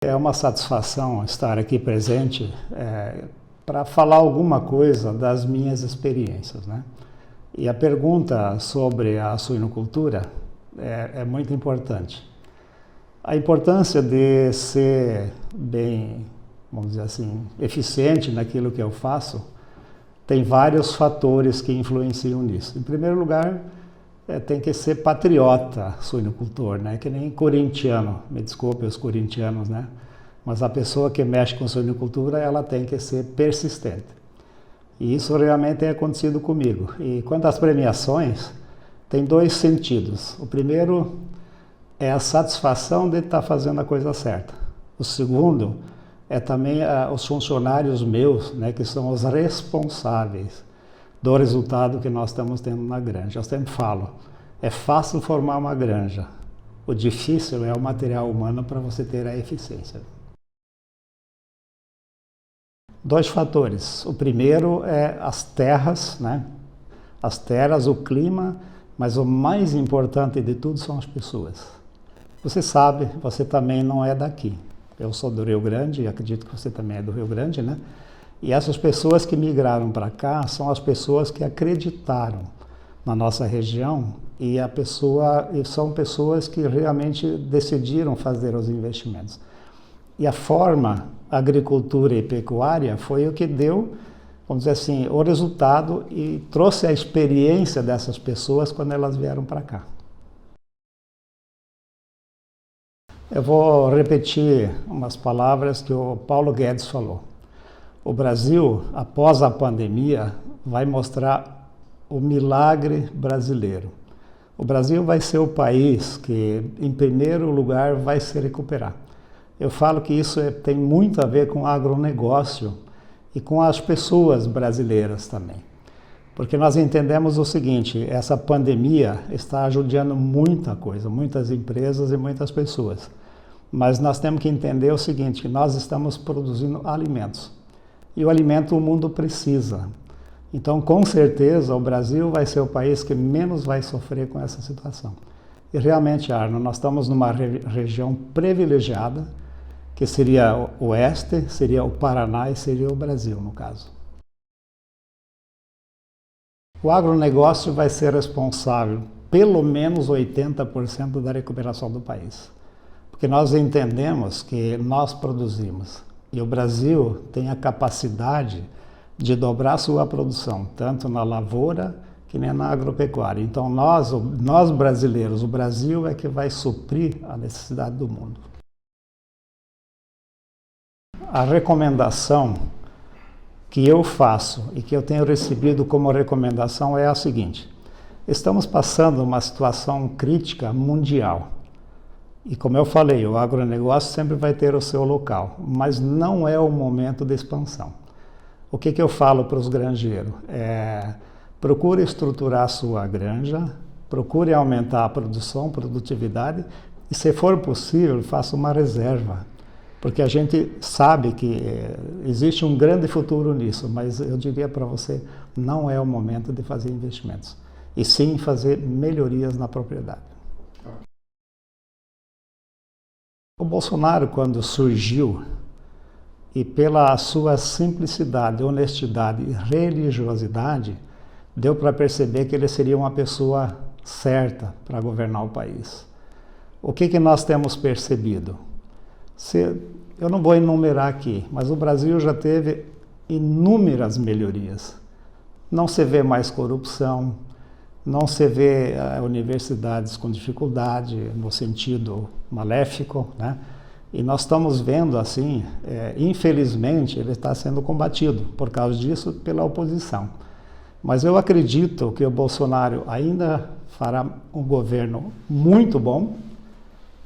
É uma satisfação estar aqui presente para falar alguma coisa das minhas experiências, né? E a pergunta sobre a suinocultura é muito importante. A importância de ser bem, vamos dizer assim, eficiente naquilo que eu faço, tem vários fatores que influenciam nisso. Em primeiro lugar, tem que ser patriota suinocultor, né? Que nem corintiano, me desculpe os corintianos, né? Mas a pessoa que mexe com suinocultura, ela tem que ser persistente. E isso realmente tem acontecido comigo. E quanto às premiações, tem dois sentidos. O primeiro é a satisfação de estar fazendo a coisa certa. O segundo é também os funcionários meus, né, que são os responsáveis do resultado que nós estamos tendo na granja. Eu sempre falo, é fácil formar uma granja. O difícil é o material humano para você ter a eficiência. Dois fatores. O primeiro é as terras, né? As terras, o clima, mas o mais importante de tudo são as pessoas. Você sabe, você também não é daqui. Eu sou do Rio Grande e acredito que você também é do Rio Grande, né? E essas pessoas que migraram para cá são as pessoas que acreditaram na nossa região e são pessoas que realmente decidiram fazer os investimentos. E a forma agricultura e pecuária foi o que deu, vamos dizer assim, o resultado e trouxe a experiência dessas pessoas quando elas vieram para cá. Eu vou repetir umas palavras que o Paulo Guedes falou. O Brasil, após a pandemia, vai mostrar o milagre brasileiro. O Brasil vai ser o país que, em primeiro lugar, vai se recuperar. Eu falo que isso tem muito a ver com o agronegócio e com as pessoas brasileiras também. Porque nós entendemos o seguinte, essa pandemia está ajudando muita coisa, muitas empresas e muitas pessoas. Mas nós temos que entender o seguinte, que nós estamos produzindo alimentos. E o alimento o mundo precisa. Então, com certeza, o Brasil vai ser o país que menos vai sofrer com essa situação. E realmente, Arno, nós estamos numa região privilegiada, que seria o oeste, seria o Paraná e seria o Brasil, no caso. O agronegócio vai ser responsável pelo menos 80% da recuperação do país. Porque nós entendemos que nós produzimos. E o Brasil tem a capacidade de dobrar sua produção, tanto na lavoura que nem na agropecuária. Então nós brasileiros, o Brasil é que vai suprir a necessidade do mundo. A recomendação que eu faço e que eu tenho recebido como recomendação é a seguinte: estamos passando uma situação crítica mundial. E como eu falei, o agronegócio sempre vai ter o seu local, mas não é o momento de expansão. O que eu falo para os granjeiros? Procure estruturar a sua granja, procure aumentar a produção, produtividade, e se for possível, faça uma reserva. Porque a gente sabe que existe um grande futuro nisso, mas eu diria para você, não é o momento de fazer investimentos, e sim fazer melhorias na propriedade. O Bolsonaro, quando surgiu, e pela sua simplicidade, honestidade e religiosidade, deu para perceber que ele seria uma pessoa certa para governar o país. O que nós temos percebido? Eu não vou enumerar aqui, mas o Brasil já teve inúmeras melhorias. Não se vê mais corrupção, não se vê universidades com dificuldade, no sentido maléfico, né? E nós estamos vendo assim, infelizmente, ele está sendo combatido, por causa disso, pela oposição. Mas eu acredito que o Bolsonaro ainda fará um governo muito bom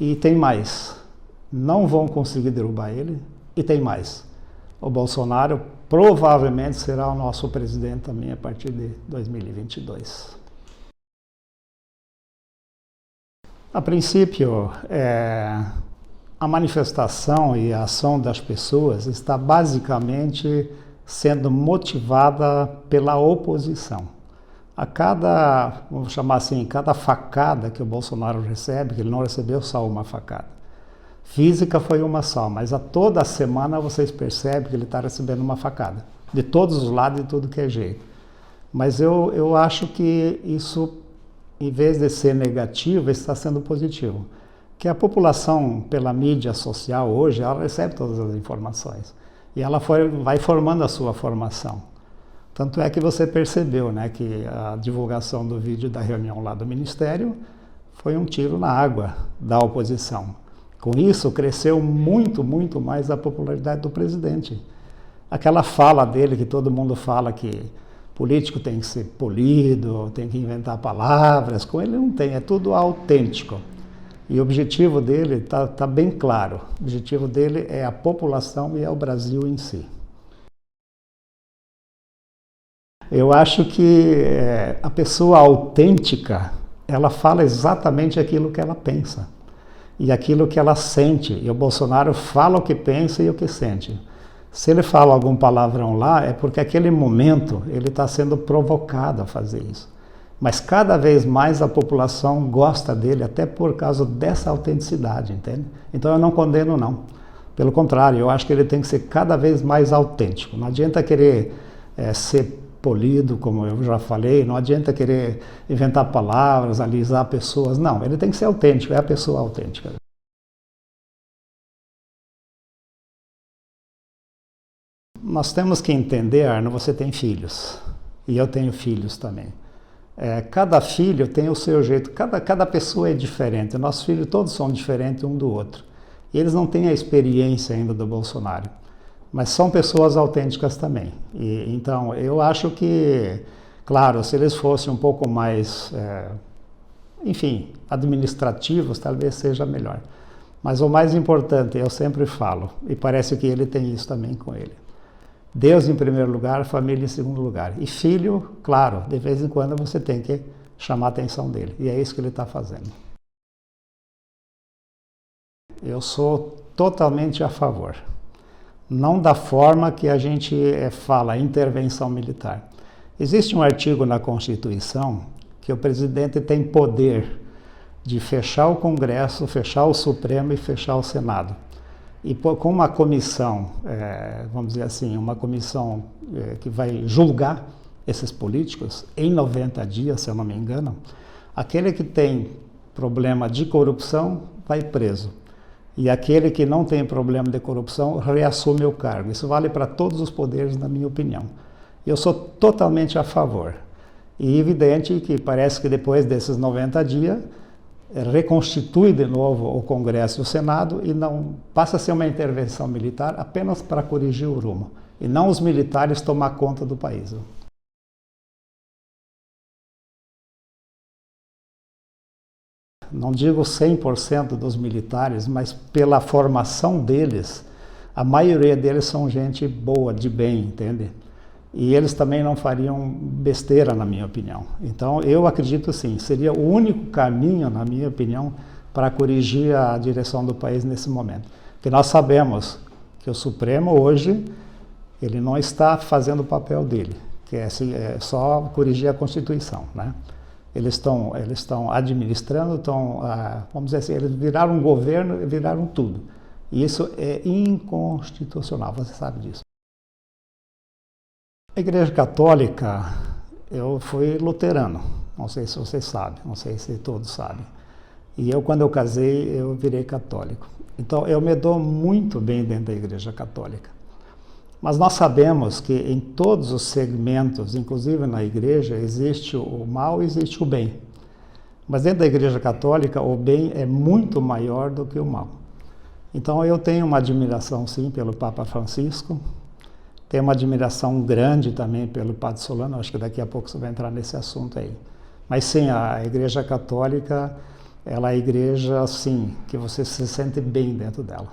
e tem mais. Não vão conseguir derrubar ele e tem mais. O Bolsonaro provavelmente será o nosso presidente também a partir de 2022. A princípio, a manifestação e a ação das pessoas está basicamente sendo motivada pela oposição. A cada, vamos chamar assim, cada facada que o Bolsonaro recebe, que ele não recebeu só uma facada, Física foi uma só, mas a toda semana vocês percebem que ele está recebendo uma facada. De todos os lados, de tudo que é jeito. Mas eu acho que isso, em vez de ser negativo, está sendo positivo. Que a população, pela mídia social hoje, ela recebe todas as informações. E ela vai formando a sua formação. Tanto é que você percebeu, né, que a divulgação do vídeo da reunião lá do Ministério foi um tiro na água da oposição. Com isso, cresceu muito, muito mais a popularidade do presidente. Aquela fala dele, que todo mundo fala que político tem que ser polido, tem que inventar palavras, com ele não tem, é tudo autêntico. E o objetivo dele está bem claro. O objetivo dele é a população e é o Brasil em si. Eu acho que a pessoa autêntica, ela fala exatamente aquilo que ela pensa e aquilo que ela sente. E o Bolsonaro fala o que pensa e o que sente. Se ele fala algum palavrão lá, é porque aquele momento ele está sendo provocado a fazer isso. Mas cada vez mais a população gosta dele, até por causa dessa autenticidade, entende? Então eu não condeno, não. Pelo contrário, eu acho que ele tem que ser cada vez mais autêntico. Não adianta querer ser polido, como eu já falei, não adianta querer inventar palavras, alisar pessoas. Não, ele tem que ser autêntico, é a pessoa autêntica. Nós temos que entender, Arno, você tem filhos, e eu tenho filhos também. Cada filho tem o seu jeito, cada pessoa é diferente, nossos filhos todos são diferentes um do outro. E eles não têm a experiência ainda do Bolsonaro, mas são pessoas autênticas também. Então, eu acho que, claro, se eles fossem um pouco mais, enfim, administrativos, talvez seja melhor. Mas o mais importante, eu sempre falo, e parece que ele tem isso também com ele. Deus em primeiro lugar, família em segundo lugar. E filho, claro, de vez em quando você tem que chamar a atenção dele. E é isso que ele está fazendo. Eu sou totalmente a favor. Não da forma que a gente fala, intervenção militar. Existe um artigo na Constituição que o presidente tem poder de fechar o Congresso, fechar o Supremo e fechar o Senado. E com uma comissão, vamos dizer assim, uma comissão que vai julgar esses políticos em 90 dias, se eu não me engano, aquele que tem problema de corrupção vai preso. E aquele que não tem problema de corrupção reassume o cargo. Isso vale para todos os poderes, na minha opinião. Eu sou totalmente a favor. E evidente que parece que depois desses 90 dias, reconstitui de novo o Congresso e o Senado e não passa a ser uma intervenção militar apenas para corrigir o rumo, e não os militares tomar conta do país. Não digo 100% dos militares, mas pela formação deles, a maioria deles são gente boa, de bem, entende? E eles também não fariam besteira, na minha opinião. Então, eu acredito sim, seria o único caminho, na minha opinião, para corrigir a direção do país nesse momento. Porque nós sabemos que o Supremo hoje, ele não está fazendo o papel dele, que é só corrigir a Constituição, né? Eles estão administrando, vamos dizer assim, eles viraram um governo e viraram tudo. E isso é inconstitucional, você sabe disso. A Igreja Católica, eu fui luterano, não sei se vocês sabem, não sei se todos sabem. E eu, quando eu casei, eu virei católico. Então, eu me dou muito bem dentro da Igreja Católica. Mas nós sabemos que em todos os segmentos, inclusive na Igreja, existe o mal e existe o bem. Mas dentro da Igreja Católica, o bem é muito maior do que o mal. Então, eu tenho uma admiração, sim, pelo Papa Francisco. Tenho uma admiração grande também pelo Padre Solano, acho que daqui a pouco você vai entrar nesse assunto aí. Mas sim, a Igreja Católica, ela é a igreja, sim, que você se sente bem dentro dela.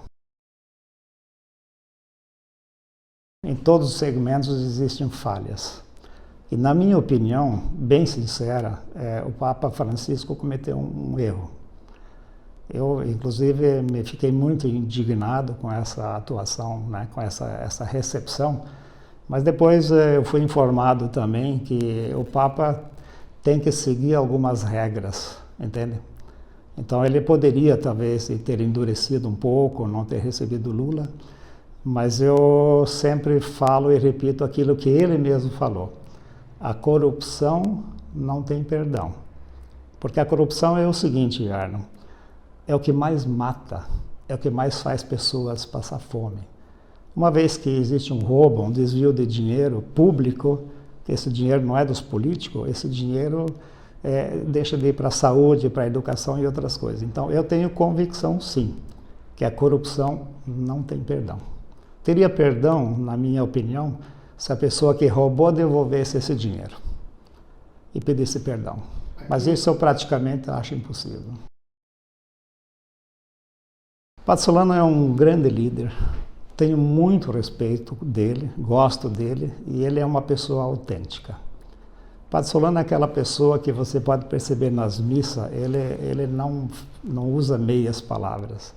Em todos os segmentos existem falhas. E na minha opinião, bem sincera, o Papa Francisco cometeu um erro. Eu, inclusive, me fiquei muito indignado com essa atuação, né, com essa recepção, mas depois eu fui informado também que o Papa tem que seguir algumas regras, entende? Então ele poderia talvez ter endurecido um pouco, não ter recebido Lula, mas eu sempre falo e repito aquilo que ele mesmo falou. A corrupção não tem perdão. Porque a corrupção é o seguinte, Arno, é o que mais mata, é o que mais faz pessoas passar fome. Uma vez que existe um roubo, um desvio de dinheiro público, esse dinheiro não é dos políticos, esse dinheiro deixa de ir para a saúde, para a educação e outras coisas. Então, eu tenho convicção, sim, que a corrupção não tem perdão. Teria perdão, na minha opinião, se a pessoa que roubou devolvesse esse dinheiro e pedisse perdão. Mas isso eu praticamente acho impossível. Padre Solano é um grande líder. Tenho muito respeito dele, gosto dele, e ele é uma pessoa autêntica. Padre Solano é aquela pessoa que você pode perceber nas missas, ele não usa meias palavras.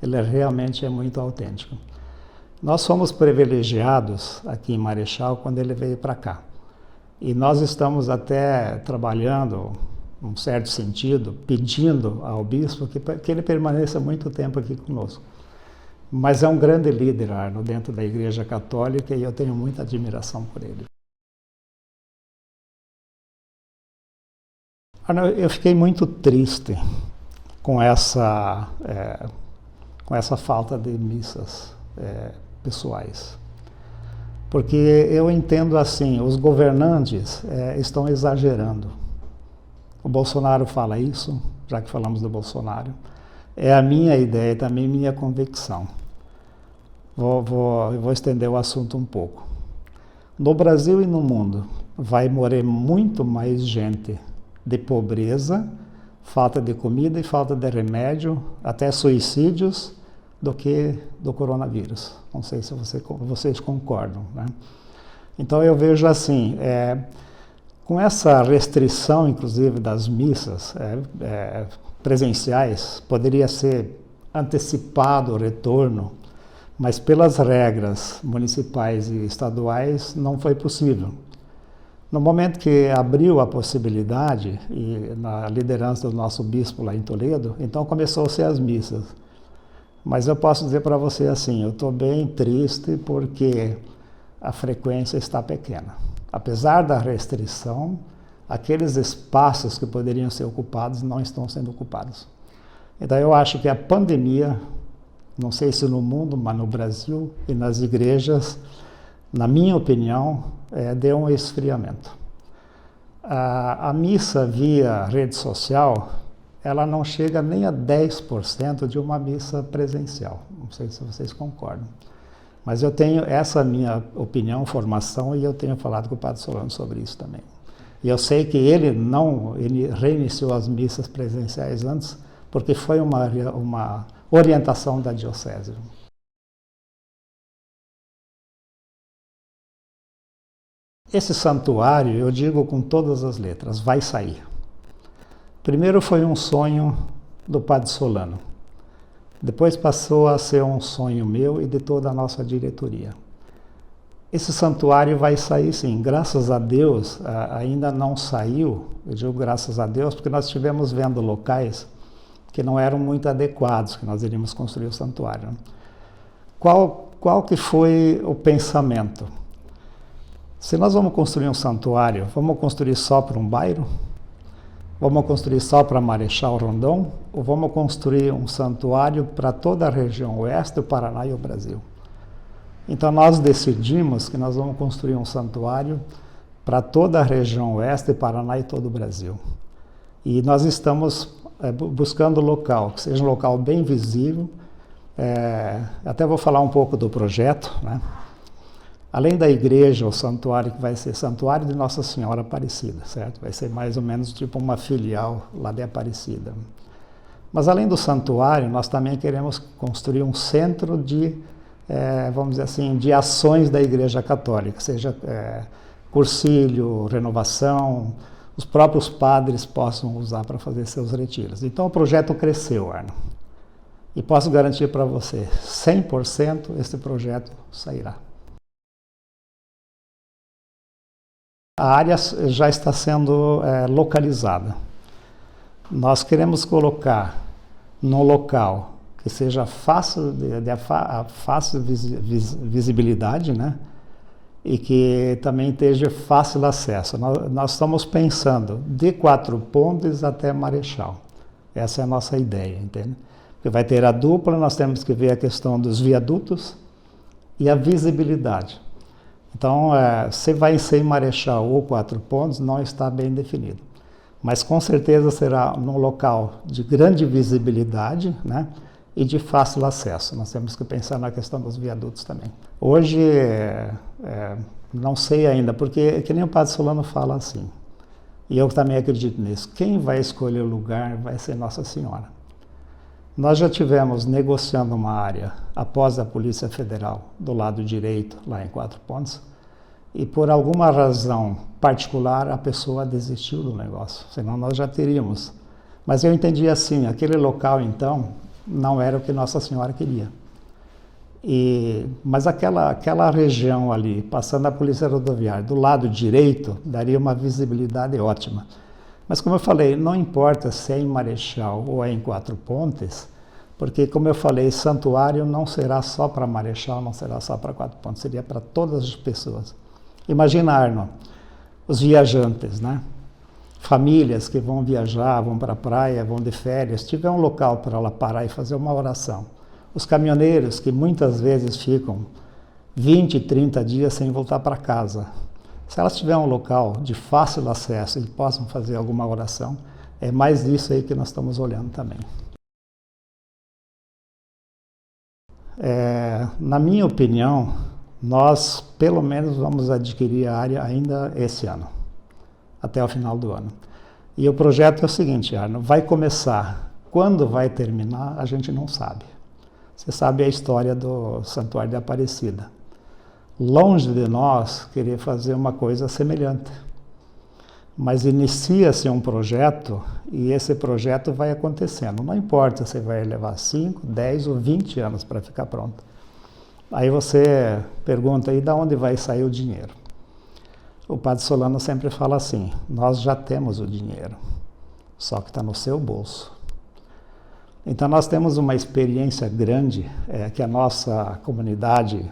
Ele realmente é muito autêntico. Nós fomos privilegiados aqui em Marechal quando ele veio para cá. E nós estamos até trabalhando, num certo sentido, pedindo ao bispo que ele permaneça muito tempo aqui conosco. Mas é um grande líder, Arno, dentro da Igreja Católica, e eu tenho muita admiração por ele. Arno, eu fiquei muito triste com essa falta de missas pessoais. Porque eu entendo assim, os governantes estão exagerando. O Bolsonaro fala isso, já que falamos do Bolsonaro. É a minha ideia e também minha convicção. Vou estender o assunto um pouco. No Brasil e no mundo vai morrer muito mais gente de pobreza, falta de comida e falta de remédio, até suicídios, do que do coronavírus. Não sei se vocês concordam, né? Então eu vejo assim, com essa restrição, inclusive, das missas presenciais, poderia ser antecipado o retorno, mas pelas regras municipais e estaduais não foi possível. No momento que abriu a possibilidade, e na liderança do nosso bispo lá em Toledo, então começou-se as missas. Mas eu posso dizer para você assim, eu estou bem triste porque a frequência está pequena. Apesar da restrição, aqueles espaços que poderiam ser ocupados não estão sendo ocupados. Então eu acho que a pandemia, não sei se no mundo, mas no Brasil e nas igrejas, na minha opinião, deu um esfriamento. A missa via rede social, ela não chega nem a 10% de uma missa presencial. Não sei se vocês concordam. Mas eu tenho essa minha opinião, formação, e eu tenho falado com o Padre Solano sobre isso também. E eu sei que ele reiniciou as missas presenciais antes, porque foi uma orientação da diocese. Esse santuário, eu digo com todas as letras, vai sair. Primeiro foi um sonho do Padre Solano. Depois passou a ser um sonho meu e de toda a nossa diretoria. Esse santuário vai sair sim, graças a Deus, ainda não saiu, eu digo graças a Deus, porque nós estivemos vendo locais que não eram muito adequados, que nós iríamos construir o santuário. Qual que foi o pensamento? Se nós vamos construir um santuário, vamos construir só para um bairro? Vamos construir só para Marechal Rondon? Ou vamos construir um santuário para toda a região oeste do Paraná e o Brasil? Então nós decidimos que nós vamos construir um santuário para toda a região oeste do Paraná e todo o Brasil. E nós estamos buscando local, que seja um local bem visível. Até vou falar um pouco do projeto, né? Além da igreja, o santuário que vai ser Santuário de Nossa Senhora Aparecida, certo? Vai ser mais ou menos tipo uma filial lá de Aparecida. Mas além do santuário, nós também queremos construir um centro de, vamos dizer assim, de ações da Igreja Católica, seja cursilho, renovação, os próprios padres possam usar para fazer seus retiros. Então o projeto cresceu, Arno. E posso garantir para você, 100% esse projeto sairá. A área já está sendo localizada. Nós queremos colocar no local que seja fácil fácil visibilidade, né? E que também esteja fácil acesso. Nós estamos pensando de Quatro Pontes até Marechal. Essa é a nossa ideia, entende? Porque vai ter a dupla, nós temos que ver a questão dos viadutos e a visibilidade. Então, se vai ser em Marechal ou Quatro Pontes, não está bem definido. Mas com certeza será num local de grande visibilidade, né? E de fácil acesso. Nós temos que pensar na questão dos viadutos também. Hoje, não sei ainda, porque que nem o Padre Solano fala assim, e eu também acredito nisso, quem vai escolher o lugar vai ser Nossa Senhora. Nós já tivemos negociando uma área após a Polícia Federal, do lado direito, lá em Quatro Pontes, e por alguma razão particular a pessoa desistiu do negócio, senão nós já teríamos. Mas eu entendi assim, aquele local então não era o que Nossa Senhora queria. Mas aquela região ali, passando a Polícia Rodoviária, do lado direito, daria uma visibilidade ótima. Mas como eu falei, não importa se é em Marechal ou é em Quatro Pontes, porque como eu falei, santuário não será só para Marechal, não será só para Quatro Pontes, seria para todas as pessoas. Imagina, Arno, os viajantes, né? Famílias que vão viajar, vão para a praia, vão de férias, tiver um local para ela parar e fazer uma oração. Os caminhoneiros que muitas vezes ficam 20, 30 dias sem voltar para casa. Se elas tiverem um local de fácil acesso e possam fazer alguma oração, é mais isso aí que nós estamos olhando também. Na minha opinião, nós pelo menos vamos adquirir a área ainda esse ano, até o final do ano. E o projeto é o seguinte, Arno, vai começar. Quando vai terminar, a gente não sabe. Você sabe a história do Santuário de Aparecida. Longe de nós querer fazer uma coisa semelhante. Mas inicia-se um projeto e esse projeto vai acontecendo. Não importa se vai levar 5, 10 ou 20 anos para ficar pronto. Aí você pergunta, e de onde vai sair o dinheiro? O Padre Solano sempre fala assim, nós já temos o dinheiro, só que está no seu bolso. Então nós temos uma experiência grande, que a nossa comunidade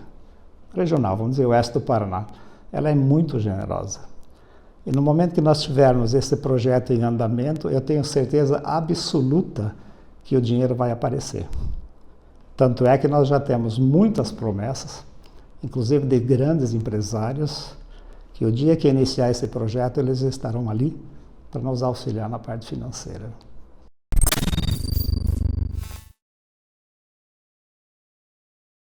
regional, vamos dizer, o oeste do Paraná, ela é muito generosa. E no momento que nós tivermos esse projeto em andamento, eu tenho certeza absoluta que o dinheiro vai aparecer. Tanto é que nós já temos muitas promessas, inclusive de grandes empresários, que o dia que iniciar esse projeto, eles estarão ali para nos auxiliar na parte financeira.